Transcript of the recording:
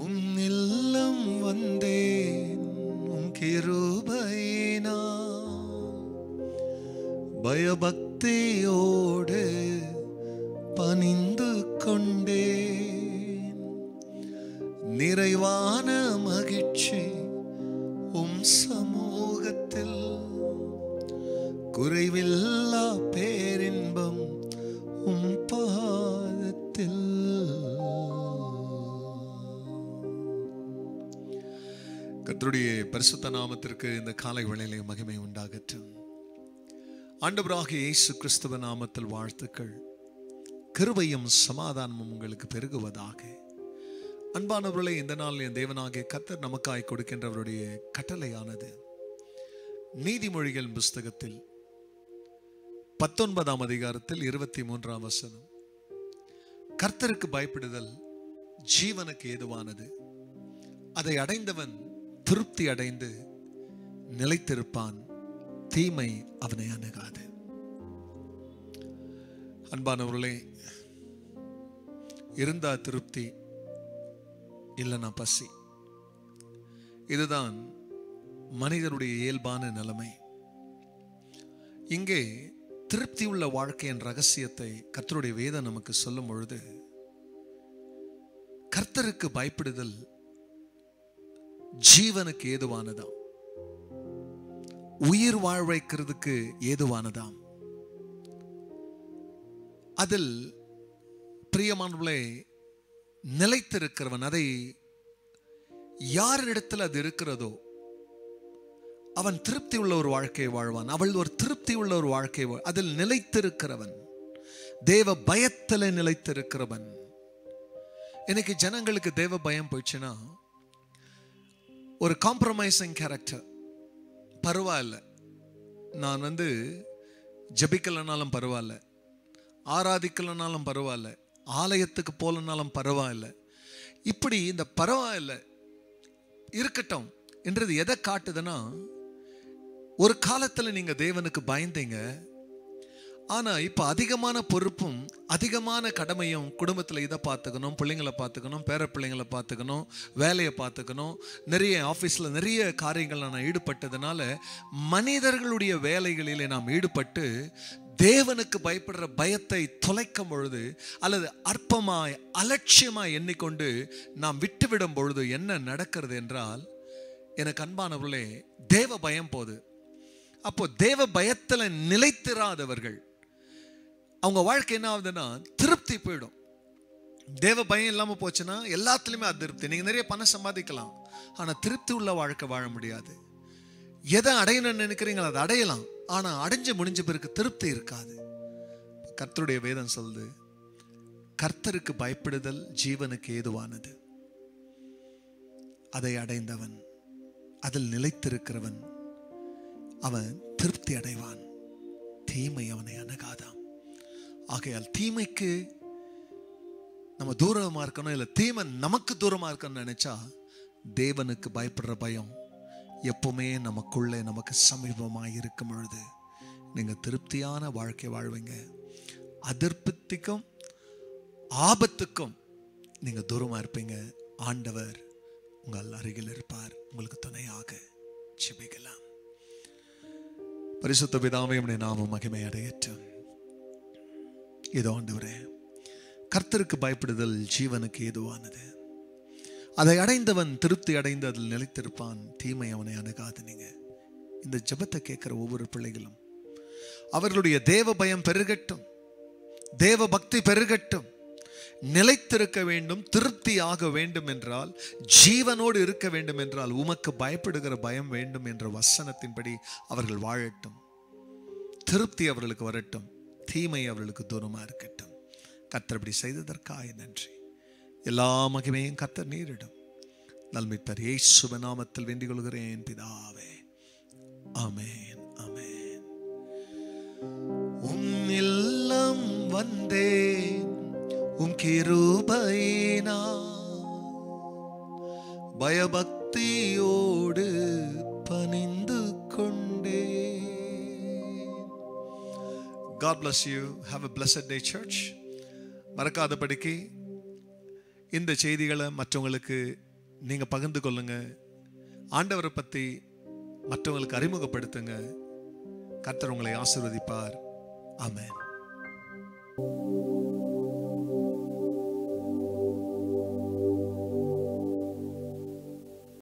உன்னில்லம் வந்தேன் உன் கிருபையினால் பயபக்தியோடு பணிந்து கொண்டேன். நிறைவான மகிழ்ச்சி உம் சமூகத்தில், குறைவில்லா பேரின்பம் உம் பாதத்தில். கர்த்தருடைய பரிசுத்த நாமத்திற்கு இந்த காலை வேளையிலே மகிமை உண்டாகட்டும். ஆண்டவராகிய இயேசு கிறிஸ்துவ நாமத்தில் வாழ்த்துக்கள். கிருபையும் சமாதானமும் உங்களுக்கு பெருகுவதாக. அன்பானவர்களே, இந்த நாள் என் தேவனாகிய கர்த்தர் நமக்காய் கொடுக்கின்றவருடைய கட்டளையானது நீதிமொழிகள் புஸ்தகத்தில் 19ஆம் அதிகாரத்தில் 23ஆம் வசனம். கர்த்தருக்கு பயப்படுதல் ஜீவனுக்கு ஏதுவானது, அதை அடைந்தவன் திருப்தி அடைந்து நிலைத்திருப்பான், தீமை அவனை அணுகாது. அன்பானவர்களே, இருந்தா திருப்தி, இல்லைனா பசி. இதுதான் மனிதனுடைய இயல்பான நிலைமை. இங்கே திருப்தி உள்ள வாழ்க்கையின் ரகசியத்தை கர்த்தருடைய வேதம் நமக்கு சொல்லும் பொழுது, கர்த்தருக்கு பயப்படுதல் ஜீவனுக்கு ஏதுவானதாம், உயிர் வாழ்வைக்கிறதுக்கு ஏதுவானதாம். அதில் பிரியமானவர்களே, நிலைத்திருக்கிறவன், அதை யாரிடத்தில் அது இருக்கிறதோ அவன் திருப்தி உள்ள ஒரு வாழ்க்கையை வாழ்வான். அவள் ஒரு திருப்தி உள்ள ஒரு வாழ்க்கை, அதில் நிலைத்திருக்கிறவன், தேவ பயத்தில் நிலைத்திருக்கிறவன். இன்னைக்கு ஜனங்களுக்கு தேவ பயம் போயிடுச்சுன்னா ஒரு காம்ப்ரமைசிங் கேரக்டர். பரவாயில்ல, நான் ஜபிக்கலனாலும் பரவாயில்ல, ஆராதிக்கலனாலும் பரவாயில்ல, ஆலயத்துக்கு போலனாலும் பரவாயில்ல, இப்படி இந்த பரவாயில்ல இருக்கட்டும் என்றது எதை காட்டுதுன்னா, ஒரு காலத்தில் நீங்க தேவனுக்கு பயந்தீங்க, ஆனா இப்ப அதிகமான பொறுப்பும் அதிகமான கடமையும், குடும்பத்தில் இதை பார்த்துக்கணும், பிள்ளைங்களை பார்த்துக்கணும், பேர பிள்ளைங்களை பார்த்துக்கணும், வேலையை பார்த்துக்கணும், நிறைய ஆஃபீஸில் நிறைய காரியங்கள் நான் ஈடுபட்டதுனால மனிதர்களுடைய வேலைகளிலே நாம் ஈடுபட்டு தேவனுக்கு பயப்படுற பயத்தை தொலைக்கும் பொழுது, அல்லது அற்பமாய் அலட்சியமாய் எண்ணிக்கொண்டு நாம் விட்டுவிடும் பொழுது என்ன நடக்கிறது என்றால், எனக்கு அன்பானவர்களே, தேவ பயம் போது. அப்போ தேவ பயத்தில் நிலைத்திராதவர்கள், அவங்க வாழ்க்கை என்ன ஆகுதுன்னா திருப்தி போயிடும். தேவ பயம் இல்லாமல் போச்சுன்னா எல்லாத்துலேயுமே அதிருப்தி. நீங்கள் நிறைய பணம் சம்பாதிக்கலாம், ஆனால் திருப்தி உள்ள வாழ்க்கை வாழ முடியாது. எதை அடையணும்னு நினைக்கிறீங்களோ அதை அடையலாம், ஆனால் அடைஞ்சு முடிஞ்ச பிறகு திருப்தி இருக்காது. கர்த்தருடைய வேதம் சொல்லுது, கர்த்தருக்கு பயப்படுதல் ஜீவனுக்கு ஏதுவானது, அதை அடைந்தவன், அதில் நிலைத்திருக்கிறவன், அவன் திருப்தி அடைவான், தீமை அவனை அணுகாதாம். ஆகையால் தீமைக்கு நம்ம தூரமா இருக்கணும், இல்லை தீமை நமக்கு தூரமா இருக்கணும்னு நினைச்சா தேவனுக்கு பயப்படுற பயம் எப்பவுமே நமக்குள்ளே நமக்கு சமீபமாக இருக்கும் பொழுது நீங்க திருப்தியான வாழ்க்கை வாழ்வீங்க. அதிருப்திக்கும் ஆபத்துக்கும் நீங்க தூரமா இருப்பீங்க. ஆண்டவர் உங்கள் அருகில் இருப்பார், உங்களுக்கு துணையாக. ஜெபிக்கலாம். பரிசுத்த பிதாவே, உம்முடைய நாமம் மகிமை அடையட்டும். இதோ ஆண்டவரே, கர்த்தருக்கு பயப்படுதல் ஜீவனுக்கு ஏதுவானது, அதை அடைந்தவன் திருப்தி அடைந்து அதில் நிலைத்திருப்பான், தீமை அவனை அணுகாது. நீங்க இந்த ஜெபத்தை கேட்கிற ஒவ்வொரு பிள்ளைகளும் அவர்களுடைய தேவ பயம் பெருகட்டும், தேவ பக்தி பெருகட்டும், நிலைத்திருக்க வேண்டும், திருப்தி ஆக வேண்டும் என்றால், ஜீவனோடு இருக்க வேண்டும் என்றால், உமக்கு பயப்படுகிற பயம் வேண்டும் என்ற வசனத்தின்படி அவர்கள் வாழட்டும். திருப்தி அவர்களுக்கு வரட்டும், தீமை அவர்களுக்கு தூரமா இருக்கட்டும். கர்த்தர் இப்படி செய்ததற்காக நன்றி. எல்லா மகிமையும் கர்த்தர் நீரிடும். நல்மீட்பர் இயேசுவின் நாமத்தில் வேண்டிக் கொள்கிறேன் பிதாவே, ஆமென், ஆமென். உம் இல்லம் வந்தேன் உம் கிருபையினால், பயபக்தியோடு பணிந்து கொண்டேன். God bless you. Have a blessed day, church. மறக்காதபடிக்கு இந்த செய்திகளை மற்றவங்களுக்கு நீங்க பகிர்ந்து கொள்ளுங்க. ஆண்டவரை பத்தி மற்றவங்களுக்கு அறிமுகப்படுத்துங்க. கர்த்தர் உங்களை ஆசீர்வதிப்பார். ஆமென்.